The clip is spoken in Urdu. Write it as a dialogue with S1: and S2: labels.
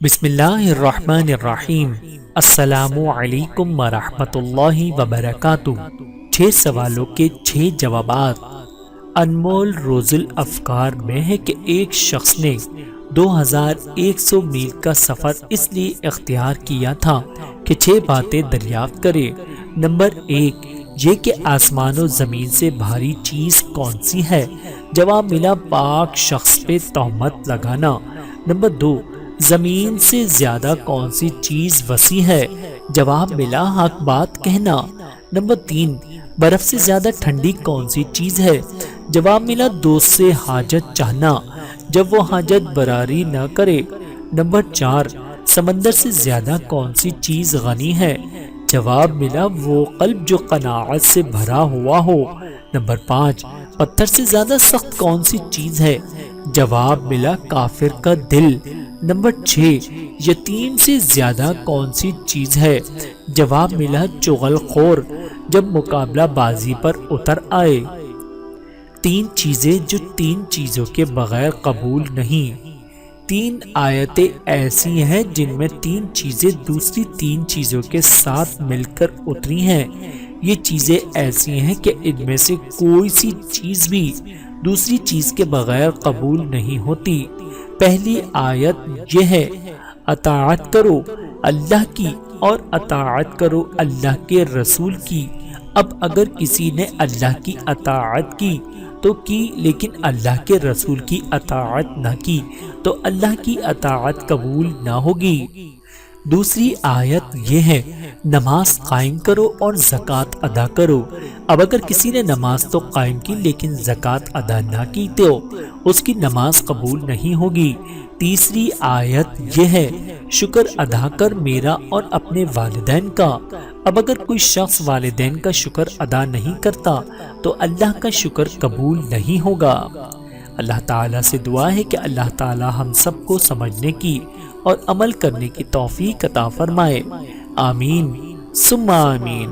S1: بسم اللہ الرحمن الرحیم۔ السلام علیکم ورحمۃ اللہ وبرکاتہ۔ 6 سوالوں کے 6 جوابات۔ انمول روز الافکار میں ہے کہ ایک شخص نے 2100 میل کا سفر اس لیے اختیار کیا تھا کہ 6 باتیں دریافت کرے۔ نمبر 1، یہ کہ آسمان و زمین سے بھاری چیز کون سی ہے؟ جواب ملا، پاک شخص پہ تہمت لگانا۔ نمبر 2، زمین سے زیادہ کون سی چیز وسیع ہے؟ جواب ملا، حق بات کہنا۔ نمبر 3، برف سے زیادہ ٹھنڈی کون سی چیز ہے؟ جواب ملا، دوست سے حاجت چاہنا جب وہ حاجت براری نہ کرے۔ نمبر 4، سمندر سے زیادہ کون سی چیز غنی ہے؟ جواب ملا، وہ قلب جو قناعت سے بھرا ہوا ہو۔ نمبر 5، پتھر سے زیادہ سخت کون سی چیز ہے؟ جواب ملا، کافر کا دل۔ نمبر 6، یتیم سے زیادہ کون سی چیز ہے؟ جواب ملا، چغل خور جب مقابلہ بازی پر اتر آئے۔ 3 چیزیں جو 3 چیزوں کے بغیر قبول نہیں۔ 3 آیتیں ایسی ہیں جن میں 3 چیزیں دوسری 3 چیزوں کے ساتھ مل کر اتری ہیں۔ یہ چیزیں ایسی ہیں کہ ان میں سے کوئی سی چیز بھی دوسری چیز کے بغیر قبول نہیں ہوتی۔ پہلی آیت یہ ہے، اطاعت کرو اللہ کی اور اطاعت کرو اللہ کے رسول کی۔ اب اگر کسی نے اللہ کی اطاعت کی تو کی، لیکن اللہ کے رسول کی اطاعت نہ کی تو اللہ کی اطاعت قبول نہ ہوگی۔ دوسری آیت یہ ہے، نماز قائم کرو اور زکوٰۃ ادا کرو۔ اب اگر کسی نے نماز تو قائم کی لیکن زکوٰۃ ادا نہ کی تو اس کی نماز قبول نہیں ہوگی۔ تیسری آیت یہ ہے، شکر ادا کر میرا اور اپنے والدین کا۔ اب اگر کوئی شخص والدین کا شکر ادا نہیں کرتا تو اللہ کا شکر قبول نہیں ہوگا۔ اللہ تعالیٰ سے دعا ہے کہ اللہ تعالیٰ ہم سب کو سمجھنے کی اور عمل کرنے کی توفیق عطا فرمائے۔ آمین ثم آمین۔